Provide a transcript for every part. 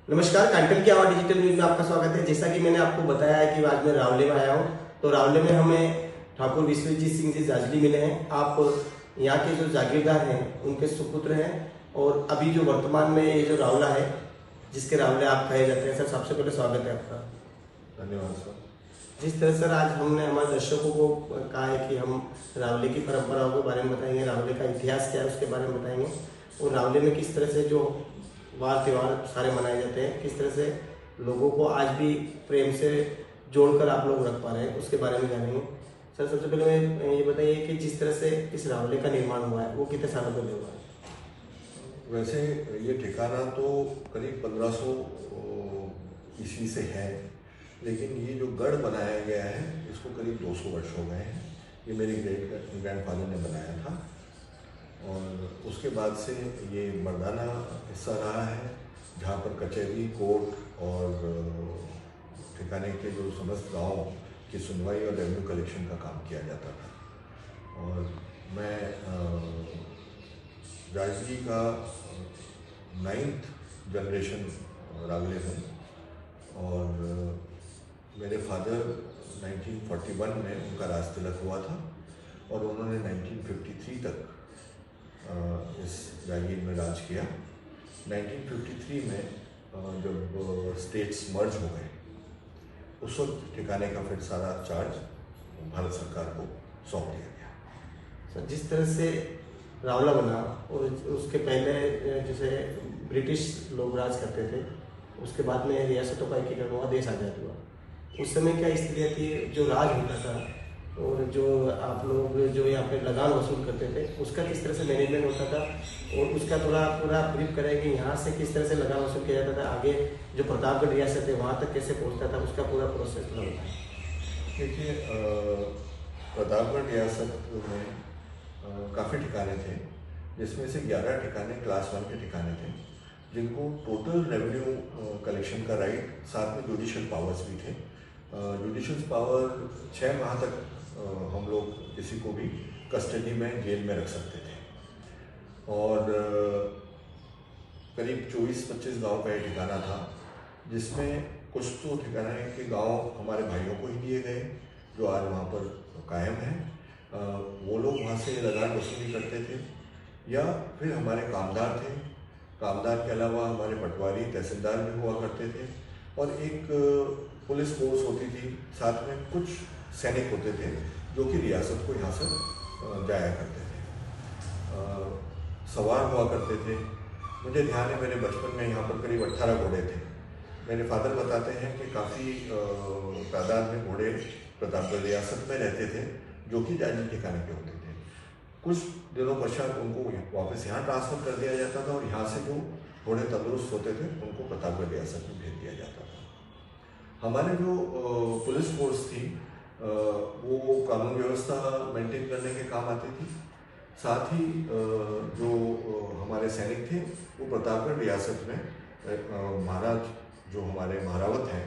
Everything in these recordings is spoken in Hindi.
नमस्कार, कांटेल की आवाज़ डिजिटल न्यूज में आपका स्वागत है। जैसा कि मैंने आपको बताया है कि आज मैं रावले में आया हूँ, तो रावले में हमें ठाकुर विश्वजीत सिंह जी जाजली मिले हैं। आप यहाँ के जो जागीरदार हैं उनके सुपुत्र हैं और अभी जो वर्तमान में ये जो रावला है जिसके रावले आप कहे जाते हैं। सर, सबसे पहले स्वागत है आपका। धन्यवाद सर। जिस तरह सर आज हमने हमारे दर्शकों को कहा है कि हम रावले की परंपराओं के बारे में बताएंगे, रावले का इतिहास क्या है उसके बारे में बताएंगे और रावले में किस तरह से जो वार त्यौहार सारे मनाए जाते हैं, किस तरह से लोगों को आज भी प्रेम से जोड़कर आप लोग रख पा रहे हैं उसके बारे में जानेंगे। सर, सबसे पहले मैं ये बताइए कि जिस तरह से इस रावले का निर्माण हुआ है वो कितने सालों पहले हुआ है? वैसे ये ठिकाना तो करीब 1500 ईस्वी से है, लेकिन ये जो गढ़ बनाया गया है इसको करीब 200 वर्ष हो गए हैं। ये मेरे ग्रैंडफादर ने बनाया था और उसके बाद से ये मर्दाना हिस्सा रहा है, जहाँ पर कचहरी, कोर्ट और ठिकाने के जो समस्त गांव की सुनवाई और रेवेन्यू कलेक्शन का काम किया जाता था। और मैं जाजली का 9th जनरेशन रावले हूँ और मेरे फादर 1941 में उनका राज तिलक हुआ था और उन्होंने 1953 तक इस जागीर में राज किया। 1953 में जब स्टेट्स मर्ज हो गए उस वक्त ठिकाने का फिर सारा चार्ज भारत सरकार को सौंप दिया गया। सर, जिस तरह से रावला बना और उसके पहले जैसे ब्रिटिश लोग राज करते थे, उसके बाद में रियासतों का एकीकरण हुआ, देश आज़ाद हुआ, उस समय क्या स्थितियाँ थी? जो राज होता था और जो आप लोग जो यहाँ पे लगान वसूल करते थे उसका किस तरह से मैनेजमेंट होता था और उसका थोड़ा पूरा ब्रीफ करें कि यहाँ से किस तरह से लगान वसूल किया जाता था, आगे जो प्रतापगढ़ रियासत है वहाँ तक कैसे पहुँचता था, उसका पूरा प्रोसेस थोड़ा होता है। देखिए, प्रतापगढ़ रियासत में काफ़ी ठिकाने थे, जिसमें से 11 ठिकाने क्लास 1 के ठिकाने थे, जिनको टोटल रेवेन्यू कलेक्शन का राइट, साथ में जुडिशियल पावर्स भी थे। जुडिशियल पावर 6 माह तक हम लोग किसी को भी कस्टडी में, जेल में रख सकते थे और करीब 24-25 गांव का ये ठिकाना था, जिसमें कुछ तो ठिकाने के गांव हमारे भाइयों को ही दिए गए जो आज वहाँ पर कायम हैं। वो लोग वहाँ से लगान वसूली करते थे या फिर हमारे कामदार थे। कामदार के अलावा हमारे पटवारी, तहसीलदार भी हुआ करते थे और एक पुलिस फोर्स होती थी, साथ में कुछ सैनिक होते थे जो कि रियासत को यहाँ से जाया करते थे, सवार हुआ करते थे। मुझे ध्यान है मेरे बचपन में यहाँ पर करीब 18 घोड़े थे। मेरे फादर बताते हैं कि काफ़ी तादाद में घोड़े प्रतापगढ़ रियासत में रहते थे जो कि जाजली ठिकाने के होते थे। कुछ दिनों पश्चात उनको वापस यहाँ ट्रांसफ़र कर दिया जाता था और यहाँ से जो घोड़े तंदुरुस्त होते थे उनको प्रतापगढ़ रियासत में भेज दिया जाता था। हमारे जो पुलिस फोर्स थी वो कानून व्यवस्था मेंटेन करने के काम आती थी। साथ ही जो हमारे सैनिक थे वो प्रतापगढ़ रियासत में महाराज जो हमारे महारावत हैं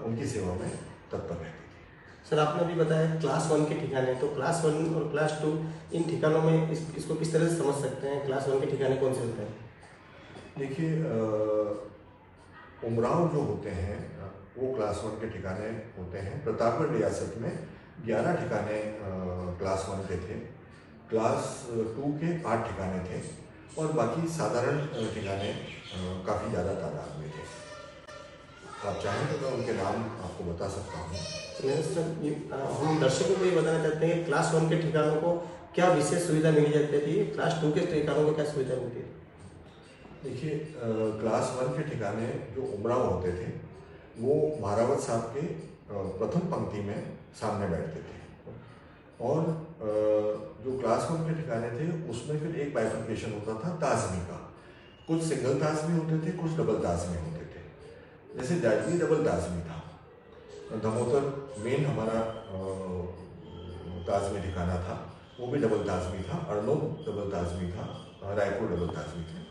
उनकी सेवा में तत्पर रहते थे। सर, आपने अभी बताया क्लास 1 के ठिकाने, तो क्लास 1 और क्लास 2 इन ठिकानों में इसको किस तरह से समझ सकते हैं? क्लास 1 के ठिकाने कौन से होते हैं? देखिए, उमराव जो होते हैं वो क्लास 1 के ठिकाने होते हैं। प्रतापगढ़ रियासत में 11 ठिकाने क्लास 1 के थे, क्लास 2 के 8 ठिकाने थे और बाकी साधारण ठिकाने काफ़ी ज़्यादा तादाद में थे। आप चाहें तो मैं उनके नाम आपको बता सकता हूँ। सर, हम दर्शकों को ये बताना चाहते हैं कि क्लास 1 के ठिकानों को क्या विशेष सुविधा मिली जाती थी, क्लास 2 के ठिकानों को क्या सुविधा मिलती है? देखिए, क्लास 1 के ठिकाने जो उमराव होते थे वो महारावत साहब के प्रथम पंक्ति में सामने बैठते थे और जो क्लास 1 के ठिकाने थे उसमें फिर एक बाइफर्केशन होता था ताजमी का। कुछ सिंगल ताजमी होते थे, कुछ डबल ताजमी होते थे। जैसे जाजली डबल ताजमी था, धमोतर मेन हमारा ताजमी ठिकाना था, वो भी डबल ताजमी था, अर्नोब डबल ताजमी था, रायपुर डबल ताजमी थे।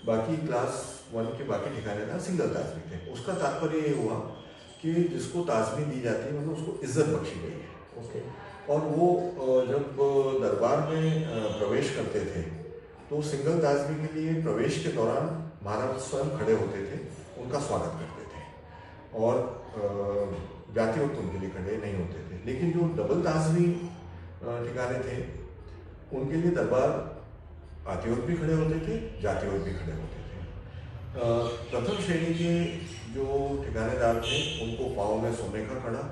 बाकी क्लास 1 के बाकी ठिकाने था सिंगल ताजमी थे। उसका तात्पर्य ये हुआ कि जिसको ताजमी दी जाती है मतलब उसको इज्जत बख्शी गई है। ओके। और वो जब दरबार में प्रवेश करते थे तो सिंगल ताजमी के लिए प्रवेश के दौरान महाराज स्वयं खड़े होते थे उनका स्वागत करते थे और जाति वक्त उनके लिए खड़े नहीं होते थे। लेकिन जो डबल तहसीली ठिकाने थे उनके लिए दरबार आते वक्त भी खड़े होते थे, जाते वक्त भी खड़े होते थे। प्रथम श्रेणी के जो ठिकानेदार थे उनको पाँव में सोने का कड़ा,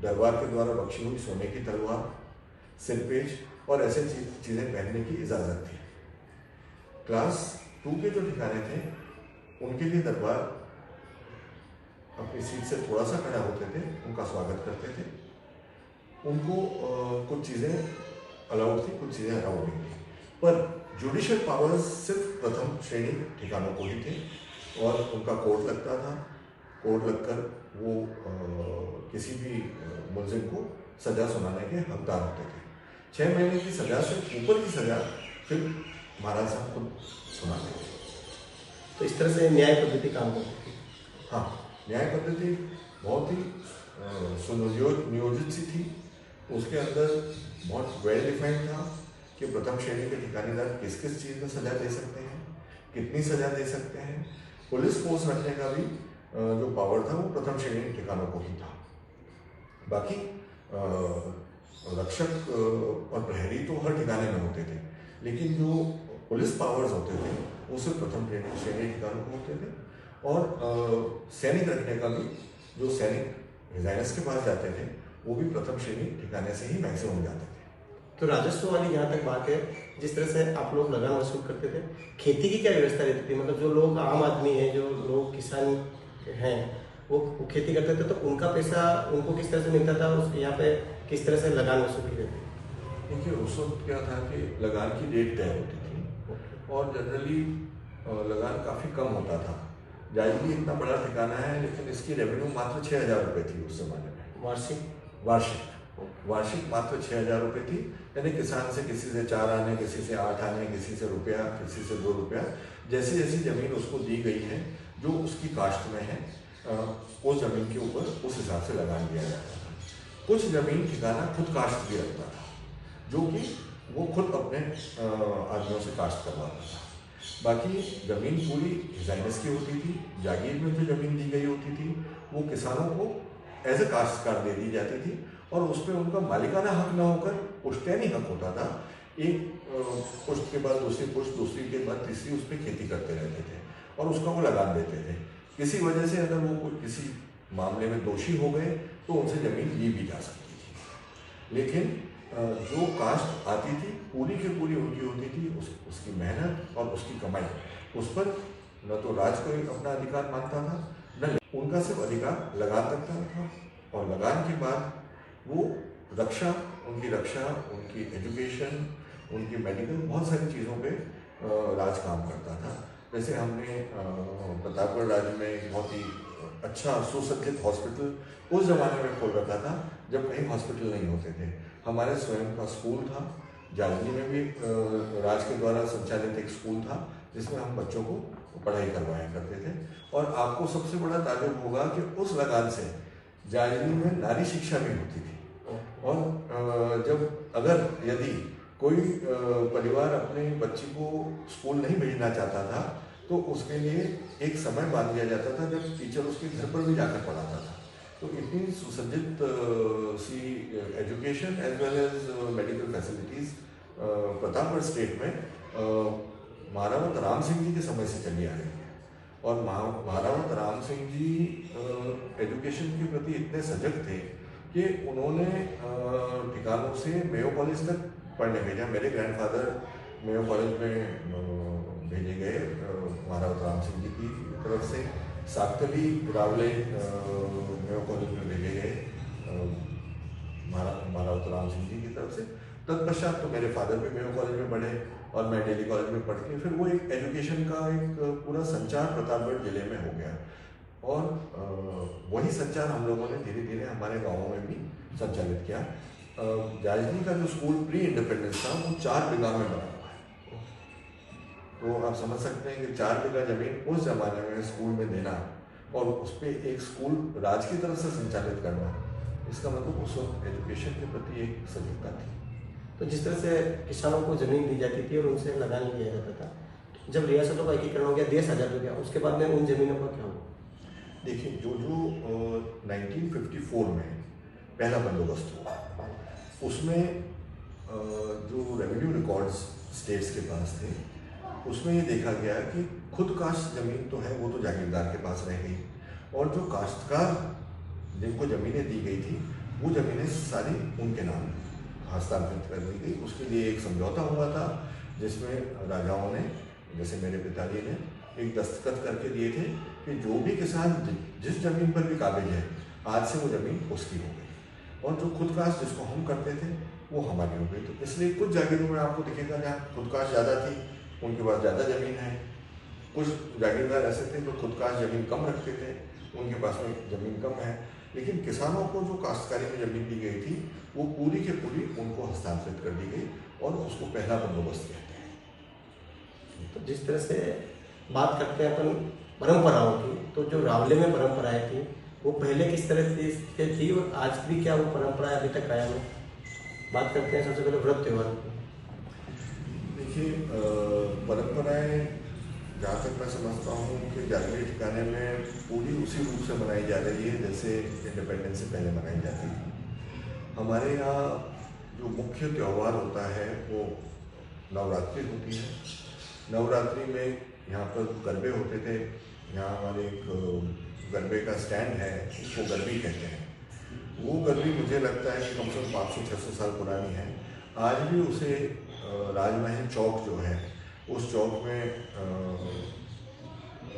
दरबार के द्वारा बख्शी हुई सोने की तलवार, सिरपेज और ऐसे चीज़ें पहनने की इजाज़त थी। क्लास 2 के जो ठिकाने थे उनके लिए दरबार अपनी सीट से थोड़ा सा खड़ा होते थे, उनका स्वागत करते थे। उनको कुछ चीज़ें अलाउड थी, कुछ चीज़ें अलाउड नहीं थी, पर जुडिशियल पावर्स सिर्फ प्रथम श्रेणी ठिकानों को ही थे और उनका कोर्ट लगता था। कोर्ट लगकर वो किसी भी मुलजिम को सज़ा सुनाने के हकदार होते थे। 6 महीने की सज़ा से ऊपर की सज़ा फिर महाराज साहब खुद सुनाते थे। तो इस तरह से न्याय पद्धति काम करती थी। हाँ, न्याय पद्धति बहुत ही सुनियोजित सी थी। उसके अंदर बहुत वेल डिफाइंड था कि प्रथम श्रेणी के ठिकानेदार किस किस चीज़ में सज़ा दे सकते हैं, कितनी सज़ा दे सकते हैं। पुलिस फोर्स रखने का भी जो पावर था वो प्रथम श्रेणी ठिकानों को ही था। बाकी रक्षक और प्रहरी तो हर ठिकाने में होते थे, लेकिन जो पुलिस पावर्स होते थे वो सिर्फ प्रथम श्रेणी ठिकानों को होते थे। और सैनिक रखने का भी, जो सैनिक रिजाइनर्स के पास जाते थे वो भी प्रथम श्रेणी ठिकाने से ही मैक्सिमम जाते थे। तो राजस्व वाली जहाँ तक बात है, जिस तरह से आप लोग लगान वसूल करते थे, खेती की क्या व्यवस्था रहती थी? मतलब जो लोग आम आदमी हैं, जो लोग किसान हैं, वो खेती करते थे, तो उनका पैसा उनको किस तरह से मिलता था? उस यहाँ पे किस तरह से लगान वसूली रहती थी? देखिए, उस वक्त क्या था कि लगान की डेट तय होती थी और जनरली लगान काफ़ी कम होता था। जायजली इतना बड़ा ठिकाना है, लेकिन इसकी रेवेन्यू मात्र 6,000 रुपये थी उस जमाने में। वार्षिक मात्र 6,000 रुपये थी। यानी किसान से किसी से 4 आने, किसी से 8 आने, किसी से रुपया, किसी से 2 रुपया, जैसी जैसी ज़मीन उसको दी गई है, जो उसकी काश्त में है, उस ज़मीन के ऊपर उस हिसाब से लगान दिया जाता था। कुछ ज़मीन ठिकाना खुद काश्त भी रखता था, जो कि वो खुद अपने आदमियों से काश्त करवाता था। बाकी ज़मीन पूरी डिजाइनर्स की होती थी। जागीर में जो ज़मीन दी गई होती थी वो किसानों को एज ए काश्तकार दे दी जाती थी और उस पर उनका मालिकाना हक न होकर पुश्तैनी हक होता था। एक पुश्त के बाद दूसरी पुश्त, दूसरी के बाद तीसरी उस पर खेती करते रहते थे और उसका वो लगान देते थे। किसी वजह से अगर वो किसी मामले में दोषी हो गए तो उनसे ज़मीन ली भी जा सकती थी। लेकिन जो काश्त आती थी पूरी की पूरी उनकी होती थी। उसकी मेहनत और उसकी कमाई, उस पर न तो राज कोई अपना अधिकार मानता था, न उनका सिर्फ अधिकार लगान तक था। और लगान के बाद वो रक्षा, उनकी एजुकेशन, उनकी मेडिकल, बहुत सारी चीज़ों पे राज काम करता था। जैसे हमने प्रतापगढ़ राज्य में एक बहुत ही अच्छा सुसज्जित हॉस्पिटल उस ज़माने में खोल रखा था जब कहीं हॉस्पिटल नहीं होते थे। हमारे स्वयं का स्कूल था। जालनी में भी राज के द्वारा संचालित एक स्कूल था जिसमें हम बच्चों को पढ़ाई करवाया करते थे। और आपको सबसे बड़ा ताज्जुब होगा कि उस लगान से जालनी में नारी शिक्षा भी होती थी। और यदि कोई परिवार अपने बच्ची को स्कूल नहीं भेजना चाहता था तो उसके लिए एक समय बांध दिया जाता था जब टीचर उसके घर पर भी जाकर पढ़ाता था। तो इतनी सुसज्जित सी education as well as medical facilities Pratapgarh state में महारावत राम सिंह जी के समय से चली आ रही है। और महारावत राम सिंह जी एजुकेशन के प्रति इतने सजग थे कि उन्होंने ठिकानों से मेयो कॉलेज तक पढ़ने भेजा। मेरे ग्रैंडफादर मेयो कॉलेज में भेजे गए महारावत राम सिंह जी की तरफ से। साकतली रावले मेयो कॉलेज में भेजे गए महारावत राम सिंह जी की तरफ से। तत्पश्चात तो मेरे फादर भी मेयो कॉलेज में पढ़े और मैं दिल्ली कॉलेज में पढ़ के फिर वो एक एजुकेशन का एक पूरा संचार प्रतापगढ़ जिले में हो गया। और वही संचार हम लोगों ने धीरे धीरे हमारे गाँवों में भी संचालित किया। जाजनी का जो स्कूल प्री इंडिपेंडेंस था वो 4 बीघा में बना हुआ है। तो आप समझ सकते हैं कि 4 बीघा जमीन उस जमाने में स्कूल में देना और उस पर एक स्कूल राज की तरफ से संचालित करना, इसका मतलब उस वक्त एजुकेशन के प्रति एक सजगता थी। तो जिस तरह से किसानों को जमीन दी जाती थी और उनसे लगान लिया जाता था, जब रियासतों का एकीकरण हो गया, देश आज़ाद हो गया, उसके बाद में उन जमीनों का क्या हुआ? देखिए, जो जो 1954 में पहला बंदोबस्त हुआ, उसमें जो रेवेन्यू रिकॉर्ड्स स्टेट्स के पास थे, उसमें ये देखा गया कि खुद काश्त ज़मीन तो है, वो तो जागीरदार के पास रह गई, और जो काश्तकार जिनको ज़मीनें दी गई थी, वो ज़मीनें सारी उनके नाम हस्तांतरित कर दी गई। उसके लिए एक समझौता हुआ था, जिसमें राजाओं ने, जैसे मेरे पिताजी ने, एक दस्तखत करके दिए थे कि जो भी किसान जिस ज़मीन पर भी काबिज है, आज से वो ज़मीन उसकी हो गई, और जो खुद काश्त जिसको हम करते थे वो हमारी हो गई। तो इसलिए कुछ जागीरों में आपको दिखेगा जहाँ खुद काश्त ज़्यादा थी, उनके पास ज़्यादा ज़मीन है। कुछ जागीरदार ऐसे थे जो खुद काश्त ज़मीन कम रखते थे, उनके पास में ज़मीन कम है। लेकिन किसानों को जो काश्तकारी में ज़मीन दी गई थी, वो पूरी की पूरी उनको हस्तांतरित कर दी गई, और उसको पहला बंदोबस्त कहते हैं। तो जिस तरह से बात करते हैं अपन परंपराओं की, तो जो रावले में परंपराएं थी वो पहले किस तरह से थी और आज भी क्या वो परंपराएं अभी तक कायम है? बात करते हैं सबसे पहले व्रत त्योहार की। देखिए, परंपराएं जहाँ तक मैं समझता हूँ कि जागीरी ठिकाने में पूरी उसी रूप से मनाई जा रही है जैसे इंडिपेंडेंस से पहले मनाई जाती थी। हमारे यहाँ जो मुख्य त्यौहार होता है वो नवरात्रि होती है। नवरात्रि में यहाँ पर गरबे होते थे। यहाँ हमारे एक गरबे का स्टैंड है, उसको गरबी कहते हैं। वो गरबी मुझे लगता है कि कम से कम 500-600 साल पुरानी है। आज भी उसे राजमहल चौक जो है, उस चौक में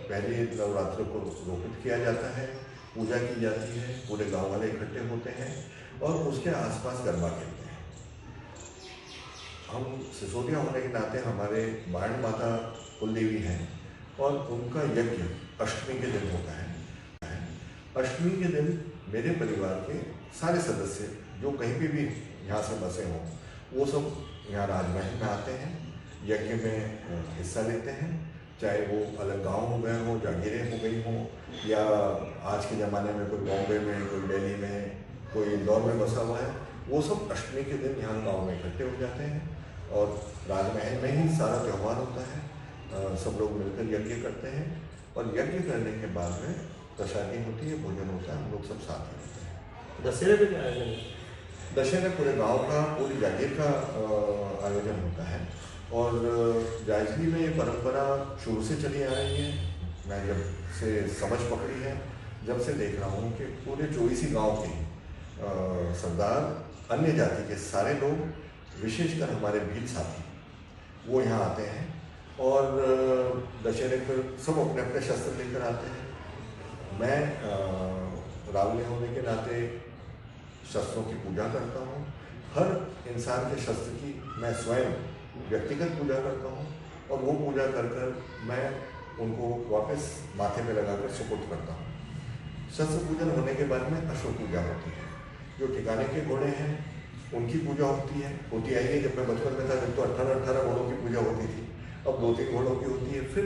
पहले नवरात्र को रोपित किया जाता है, पूजा की जाती है, पूरे गांव वाले इकट्ठे होते हैं और उसके आसपास गरबा खेलते हैं। हम सिसोदिया होने के नाते हमारे बाण माता कुलदेवी हैं, और उनका यज्ञ अष्टमी के दिन होता है। अष्टमी के दिन मेरे परिवार के सारे सदस्य जो कहीं भी यहाँ से बसे हों, वो सब यहाँ राजमहल में आते हैं, यज्ञ में हिस्सा लेते हैं। चाहे वो अलग गांव हो गए हों, जागीरें हो गई हों, या आज के ज़माने में कोई बॉम्बे में, कोई दिल्ली में, कोई इंदौर में बसा हुआ है, वो सब अष्टमी के दिन यहाँ गांव में इकट्ठे हो जाते हैं और राजमहल में ही सारा त्यौहार होता है। सब लोग मिलकर यज्ञ करते हैं, और यज्ञ करने के बाद में प्रसादी होती है, भोजन होता है, हम लोग सब साथ में होते हैं। दशहरे पे क्या आयोजन है? दशहरा पूरे गांव का, पूरी जागीर का आयोजन होता है, और जायजली में ये परंपरा शुरू से चली आ रही है। मैं जब से समझ पकड़ी है, जब से देख रहा हूँ कि पूरे 24 गांव के सरदार, अन्य जाति के सारे लोग, विशेषकर हमारे भील साथी, वो यहाँ आते हैं, और दशहरे पर सब अपने अपने शस्त्र लेकर आते हैं। मैं रावले होने के नाते शस्त्रों की पूजा करता हूँ। हर इंसान के शस्त्र की मैं स्वयं व्यक्तिगत पूजा करता हूँ, और वो पूजा कर कर मैं उनको वापस माथे पे लगाकर सुपुर्द करता हूँ। शस्त्र पूजन होने के बाद में अश्व पूजा होती है। जो ठिकाने के घोड़े हैं उनकी पूजा होती आई है। जब मैं बचपन में था जब तो 18 घोड़ों की पूजा होती थी, अब 2-3 घोड़ों की होती है। फिर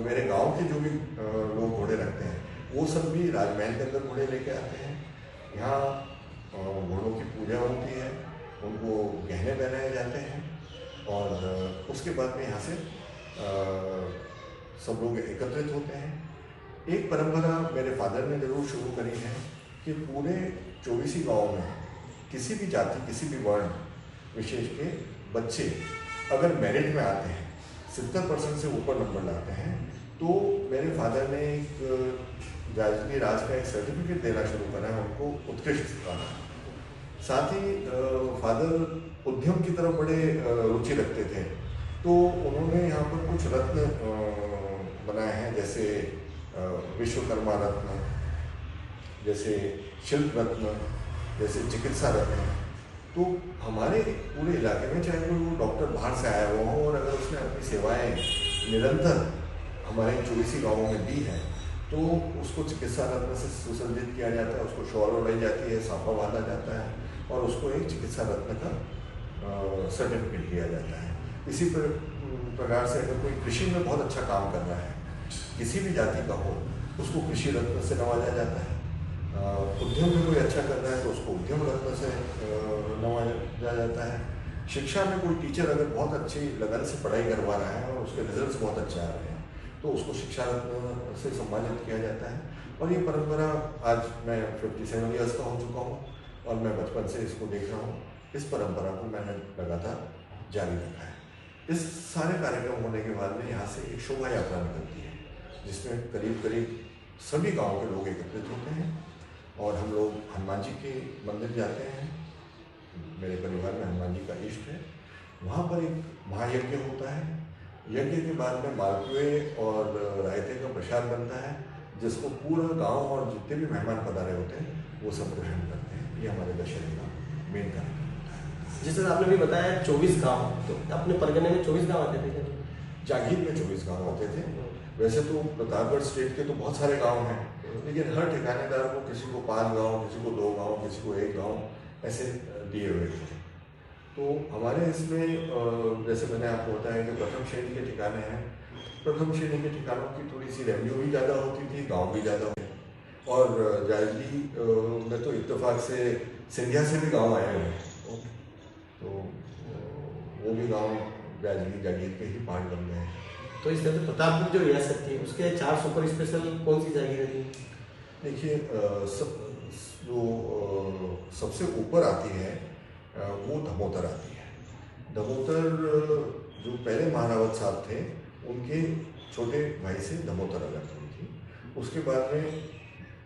मेरे गांव के जो भी लोग घोड़े रखते हैं, वो सब भी राजमहल के अंदर घोड़े लेके आते हैं। यहाँ घोड़ों की पूजा होती है, उनको गहने पहनाए जाते हैं, और उसके बाद में यहाँ से सब लोग एकत्रित होते हैं। एक परंपरा मेरे फादर ने जरूर शुरू करी है कि पूरे 24 गाँव में किसी भी जाति, किसी भी वर्ण विशेष के बच्चे अगर मेरिट में आते हैं, 70% से ऊपर नंबर लाते हैं, तो मेरे फादर ने एक जायजली राज का एक सर्टिफिकेट देना शुरू करा है उनको, उत्कृष्ट का। साथ ही फादर उद्यम की तरफ बड़े रुचि रखते थे, तो उन्होंने यहाँ पर कुछ रत्न बनाए हैं, जैसे विश्वकर्मा रत्न, जैसे शिल्प रत्न, जैसे चिकित्सा रत्न। तो हमारे पूरे इलाके में चाहे कोई वो डॉक्टर बाहर से आया हुआ हो, और अगर उसने अपनी सेवाएं निरंतर हमारे 24 गाँवों में दी हैं, तो उसको चिकित्सा रत्न से सुसज्जित किया जाता है, उसको शॉल उड़ाई जाती है, साफा बांधा जाता है, और उसको एक चिकित्सा रत्न का सर्टिफिकेट दिया जाता है। इसी प्रकार से अगर कोई कृषि में बहुत अच्छा काम कर रहा है, किसी भी जाति का हो, उसको कृषि रत्न से नवाजा जाता है। उद्यम में कोई अच्छा कर रहा है तो उसको उद्यम रत्न से नवाजा जाता है। शिक्षा में कोई टीचर अगर बहुत अच्छी लगन से पढ़ाई करवा रहा है और उसके रिजल्ट्स बहुत अच्छे आ रहे हैं, तो उसको शिक्षा रत्न से सम्मानित किया जाता है। और ये परंपरा आज मैं 57 ईयर्स का हो चुका हूँ और मैं बचपन से इसको देख रहा हूँ। इस परंपरा को मैंने लगातार जारी रखा है। इस सारे कार्यक्रम होने के बाद में यहाँ से एक शोभा यात्रा निकलती है, जिसमें करीब करीब सभी गाँव के लोग एकत्रित होते हैं और हम लोग हनुमान जी के मंदिर जाते हैं। मेरे परिवार में हनुमान जी का इष्ट है। वहाँ पर एक महायज्ञ होता है। यज्ञ के बाद में मालपुए और रायते का प्रसाद बनता है, जिसको पूरा गांव और जितने भी मेहमान पधारे होते हैं वो सब ग्रहण करते हैं। ये हमारे दशहरे का मेन कार्यक्रम होता है। जिस तरह आपने भी बताया 24 गांव, तो अपने परगने में 24 गांव आते थे क्या? जागीर में 24 गांव आते थे। वैसे तो प्रतापगढ़ स्टेट के तो बहुत सारे गांव हैं, लेकिन हर ठिकानेदार को किसी को 5 गांव, किसी को 2 गांव, किसी को 1 गांव ऐसे दिए हुए थे। तो हमारे इसमें जैसे मैंने आपको बताया कि प्रथम श्रेणी के ठिकाने हैं। प्रथम श्रेणी के ठिकानों की थोड़ी सी रेवेन्यू भी ज़्यादा होती थी, गांव भी ज़्यादा होते हैं। और जायजली में तो इत्तेफाक से सिंधिया से भी गांव आए हुए हैं, तो वो भी गांव जायजली जागीर के ही पार्ट बन गए हैं। तो इस तरह से प्रतापगढ़ जो रियासत थी उसके 4 सुपर स्पेशल कौन सी जागीरें थी? देखिए, जो सबसे ऊपर आती है वो धमोतर आती है। धमोतर जो पहले महारावत साहब थे उनके छोटे भाई से धमोतर अलग हुई थी। उसके बाद में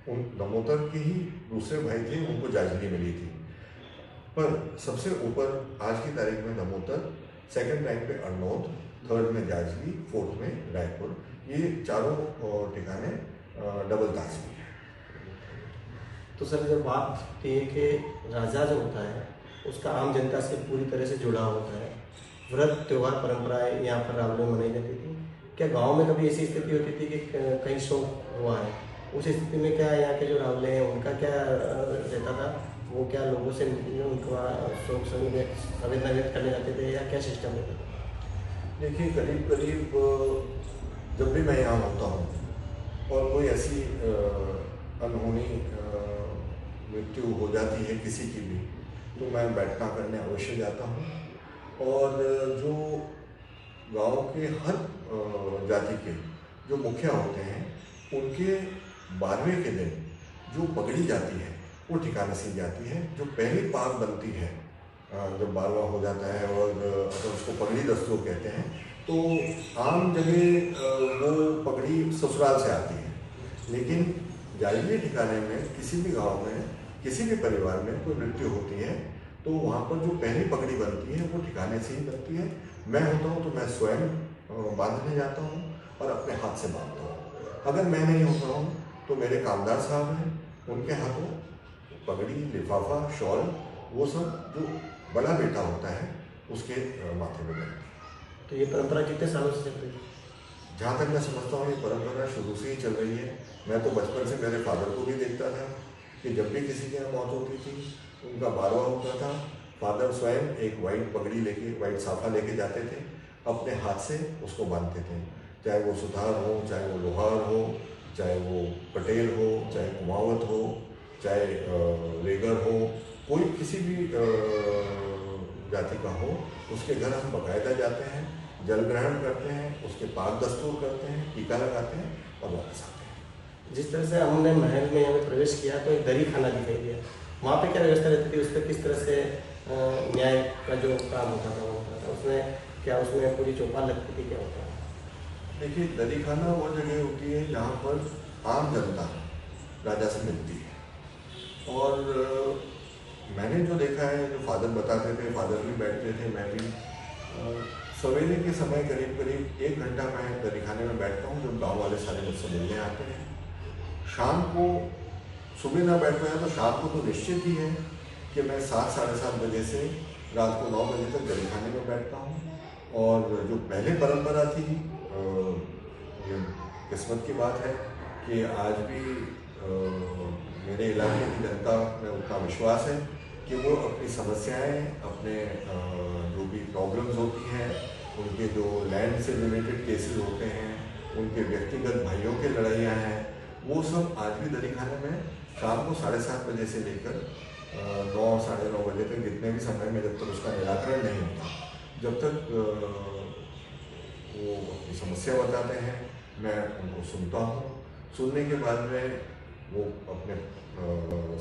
उन धमोतर के ही दूसरे भाई थे, उनको जाजली मिली थी। पर सबसे ऊपर आज की तारीख में धमोतर, सेकंड रैंक पे अरनौद, थर्ड में जाजली, फोर्थ में रायपुर। ये चारों ठिकाने डबल तहसील है। तो सर जब बात थी कि राजा जो होता है उसका आम जनता से पूरी तरह से जुड़ा होता है, व्रत त्यौहार परंपराएं यहाँ पर रावले में मनाई जाती थी। क्या गांव में कभी ऐसी स्थिति होती थी कि कहीं शोक हुआ है, उस स्थिति में क्या यहाँ के जो रावले हैं उनका क्या रहता था? वो क्या लोगों से उनका शोक संवेदना व्यक्त करने जाते थे या क्या सिस्टम रहता था? देखिए, करीब करीब जब भी मैं यहाँ होता हूँ और कोई ऐसी अनहोनी मृत्यु हो जाती है किसी की भी, तो मैं बैठना करने अवश्य जाता हूँ। और जो गांव के हर जाति के जो मुखिया होते हैं उनके 12वें के दिन जो पगड़ी जाती है वो ठिकाने से जाती है। जो पहली पाग बनती है जब 12वां हो जाता है, और अगर उसको पगड़ी दस्तूर कहते हैं, तो आम जगह वो पगड़ी ससुराल से आती है। लेकिन जायजली ठिकाने में किसी भी गांव में किसी भी परिवार में कोई मृत्यु होती है तो वहाँ पर जो पहली पगड़ी बनती है वो ठिकाने से ही बनती है। मैं होता हूँ तो मैं स्वयं बांधने जाता हूँ और अपने हाथ से बांधता हूँ। अगर मैं नहीं होता हूँ तो मेरे कामदार साहब हैं, उनके हाथों पगड़ी, लिफाफा, शॉल, वो सब जो बड़ा बेटा होता है उसके माथे में लगती है। तो ये परंपरा कितने सालों से चल रही है? जहाँ तक मैं समझता हूँ ये परंपरा शुरू से ही चल रही है। मैं तो बचपन से मेरे फादर को भी देखता था कि जब भी किसी की यहाँ मौत होती थी, उनका 12वां होता था, फादर स्वयं एक वाइट पगड़ी लेके, वाइट साफा लेके जाते थे, अपने हाथ से उसको बांधते थे। चाहे वो सुथार हो, चाहे वो लोहार हो, चाहे वो पटेल हो, चाहे कुमावत हो, चाहे रेगर हो, कोई किसी भी जाति का हो, उसके घर हम बाकायदा जाते हैं, जल ग्रहण करते हैं, उसके पाक दस्तूर करते हैं, टीका लगाते हैं और वापस आते हैं। जिस तरह से हमने महल में यहाँ प्रवेश किया तो एक दरी खाना दिखाई दिया, वहाँ पे क्या व्यवस्था रहती थी? उस पर किस तरह से न्याय का जो काम होता था वो होता था? उसमें क्या उसमें पूरी चौपाल लगती थी, क्या होता है? देखिए, दरी खाना वो जगह होती है जहाँ पर आम जनता राजा से मिलती है। और मैंने जो देखा है, जो फादर बताते थे, फादर भी बैठते थे, मैं भी सवेरे के समय करीब करीब 1 घंटा मैं दरी खाने में बैठता हूँ, जब गाँव वाले सारे मुझसे मिलने आते हैं। शाम को, सुबह ना बैठ पाया तो शाम को तो निश्चित ही है कि मैं 7, साढ़े 7 बजे से रात को 9 बजे तक दरी खाने में बैठता हूँ। और जो पहले परंपरा थी, ये किस्मत की बात है कि आज भी मेरे इलाके की जनता में उतना विश्वास है कि वो अपनी समस्याएं, अपने जो भी प्रॉब्लम्स होती हैं, उनके जो लैंड से रिलेटेड केसेस होते हैं, उनके व्यक्तिगत भाइयों की लड़ाइयाँ हैं, वो सब आज भी दरी खाने में शाम को 7:30 बजे से लेकर 9, साढ़े 9 बजे तक, जितने भी समय में, जब तक उसका निराकरण नहीं होता, जब तक वो अपनी समस्या बताते हैं, मैं उनको सुनता हूँ। सुनने के बाद में वो अपने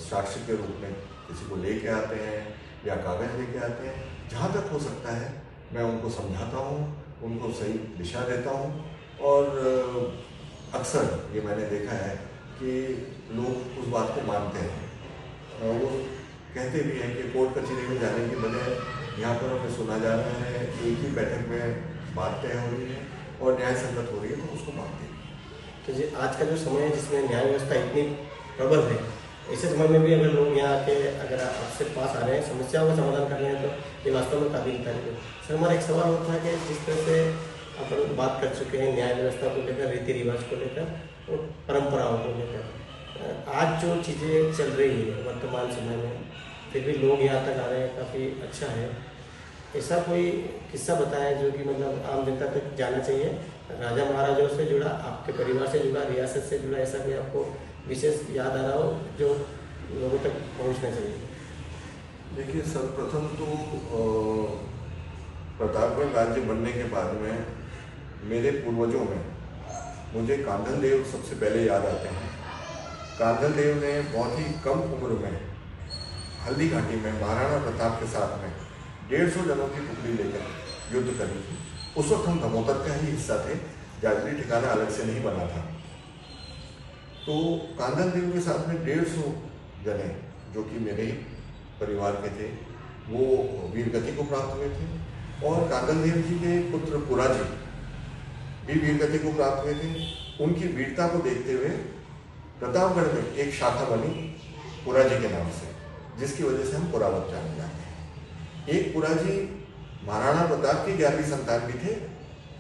साक्ष्य के रूप में किसी को लेके आते हैं या कागज़ लेके आते हैं। जहाँ तक हो सकता है मैं उनको समझाता हूँ, उनको सही दिशा देता हूँ। और अक्सर ये मैंने देखा है कि लोग उस बात को मानते हैं। वो कहते भी हैं कि कोर्ट कचहरी में जाने की बजाय यहाँ पर हमें सुना जा रहा है, एक ही बैठक में बात तय हो रही है और न्याय संगत हो रही है, तो उसको मानते हैं। तो जी आज का जो समय है जिसमें न्याय व्यवस्था इतनी प्रबल है, ऐसे समय में भी अगर लोग यहाँ के अगर आपसे पास आ रहे हैं, समस्याओं का समाधान कर रहे हैं, तो ये वास्तव में काबिल तारीफ है। सर हमारा एक सवाल होता है कि जिस तरह से अपन बात कर चुके हैं न्याय व्यवस्था को लेकर, रीति रिवाज को लेकर और परंपराओं को लेकर, आज जो चीज़ें चल रही है वर्तमान समय में, फिर भी लोग यहाँ तक आ रहे हैं, काफ़ी अच्छा है। ऐसा कोई किस्सा बताएं जो कि मतलब आम जनता तक जाना चाहिए, राजा महाराजाओं से जुड़ा, आपके परिवार से जुड़ा, रियासत से जुड़ा, ऐसा कोई आपको विशेष याद आ रहा हो जो लोगों तक पहुँचना चाहिए। देखिए, सर्वप्रथम तो प्रतापगढ़ राज्य बनने के बाद में मेरे पूर्वजों में मुझे कांधल देव सबसे पहले याद आते हैं। कांधल देव ने बहुत ही कम उम्र में हल्दी घाटी में महाराणा प्रताप के साथ में 150 जनों की टुकड़ी लेकर युद्ध करी थी। उस वक्त हम धमोतर का ही हिस्सा थे, जाजरी ठिकाना अलग से नहीं बना था। तो कांधल देव के साथ में 150 जने जो कि मेरे ही परिवार के थे, वो वीरगति को प्राप्त हुए थे। और कांधल देव जी के पुत्र पुराजी भी वीरगति को प्राप्त हुए थे। उनकी वीरता को देखते हुए प्रतापगढ़ में एक शाखा बनी पुराजी के नाम से, जिसकी वजह से हम पुरावत जाने जाते हैं। एक पुराजी महाराणा प्रताप की 11वीं संतान भी थे,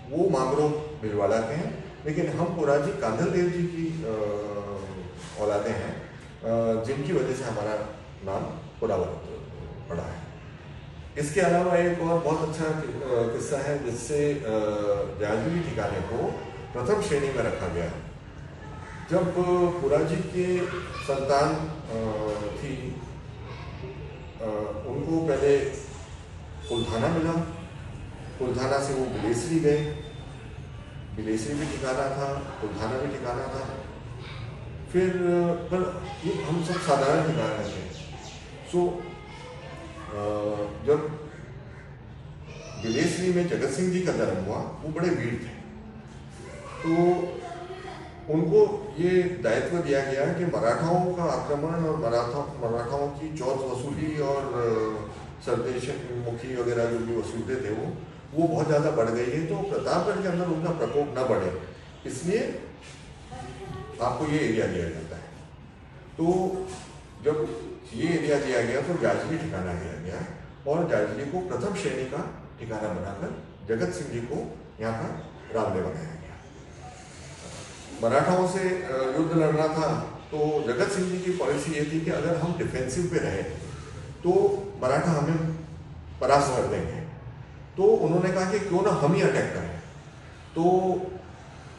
वो मांगरो भिलवाड़ा के हैं, लेकिन हम पुराजी कांधल देव जी की औलादे हैं, जिनकी वजह से हमारा नाम पुरावत पड़ा है। इसके अलावा एक और बहुत अच्छा किस्सा है जिससे जाजरी ठिकाने को प्रथम श्रेणी में रखा गया। जब पुराजी के संतान थी, उनको पहले कुलथाना मिला, कुलथाना से वो बिलेसरी गए, बिलेसरी भी ठिकाना था, कुलथाना भी ठिकाना था। फिर पर ये हम सब साधारण ठिकाने थे। सो जब बिलेसरी में जगत सिंह जी का जन्म हुआ, वो बड़े वीर थे, तो उनको ये दायित्व दिया गया कि मराठाओं का आक्रमण और मराठाओं की चौथ वसूली और सरदेश मुखी वगैरह जो भी वसूलते थे वो बहुत ज़्यादा बढ़ गई है, तो प्रतापगढ़ के अंदर उनका प्रकोप न बढ़े, इसलिए आपको ये एरिया दिया जाता है। तो जब ये एरिया दिया गया तो जाजरी ठिकाना दिया गया और जाजरी को प्रथम श्रेणी का ठिकाना बनाकर जगत सिंह जी को यहाँ का रामले बनाया गया। मराठाओं से युद्ध लड़ना था, तो जगत सिंह जी की पॉलिसी ये थी कि अगर हम डिफेंसिव पे रहे तो मराठा हमें परास्त कर देंगे। तो उन्होंने कहा कि क्यों ना हम ही अटैक करें। तो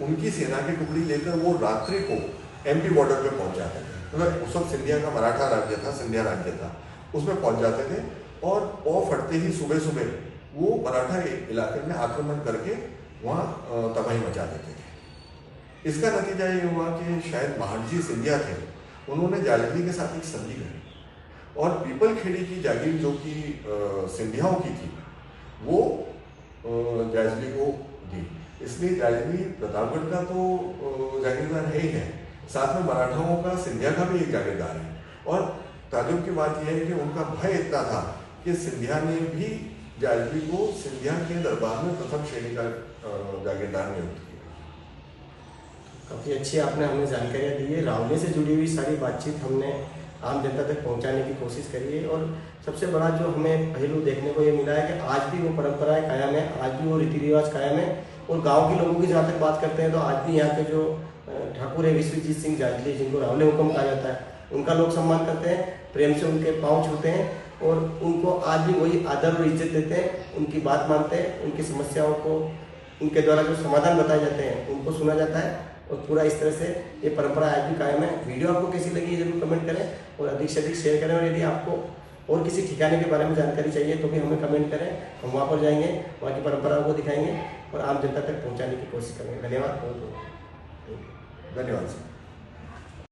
उनकी सेना की टुकड़ी लेकर वो रात्रि को एमपी बॉर्डर पे पहुंच जाते थे। मतलब उस वक्त सिंधिया का मराठा राज्य था, सिंधिया राज्य था, उसमें पहुंच जाते थे और पौ फटते ही सुबह सुबह वो मराठा इलाके में आक्रमण करके वहाँ तबाही मचा देते थे। इसका नतीजा ये हुआ कि शायद महाजी सिंधिया थे, उन्होंने जाजरी के साथ एक संधि करी और पीपल खेड़ी की जागीर जो कि सिंधियाओं की थी वो जाजरी को दी। इसलिए जाजरी प्रतापगढ़ का तो जागीरदार है ही है, साथ में मराठाओं का सिंधिया का भी एक जागीरदार है। और ताजुब की बात यह है कि उनका भय इतना था कि सिंधिया ने भी जाजरी को सिंधिया के दरबार में प्रथम श्रेणी का जागीरदार नियुक्त किया। काफ़ी अच्छी आपने हमें जानकारियाँ दी है। रावले से जुड़ी हुई सारी बातचीत हमने आम जनता तक पहुंचाने की कोशिश करी है और सबसे बड़ा जो हमें पहलू देखने को ये मिला है कि आज भी वो परंपराएं कायम है, आज भी वो रीति रिवाज कायम है। और गांव के लोगों की जहाँ तक बात करते हैं तो आज भी यहाँ के जो ठाकुर है विश्वजीत सिंह जाजली, जिनको रावले हुक्म कहा जाता है, उनका लोग सम्मान करते हैं, प्रेम से उनके पाँव छूते हैं और उनको आज भी वही आदर और इज्जत देते हैं, उनकी बात मानते हैं, उनकी समस्याओं को उनके द्वारा जो समाधान बताए जाते हैं उनको सुना जाता है और पूरा इस तरह से ये परंपरा आज भी कायम है। वीडियो आपको कैसी लगी जरूर कमेंट करें और अधिक से अधिक शेयर करें। और यदि आपको और किसी ठिकाने के बारे में जानकारी चाहिए तो भी हमें कमेंट करें, हम वहाँ पर जाएंगे, वहाँ की परंपराओं को दिखाएंगे और आम जनता तक पहुँचाने की कोशिश करेंगे। धन्यवाद बहुत बहुत। Thank you. धन्यवाद सर।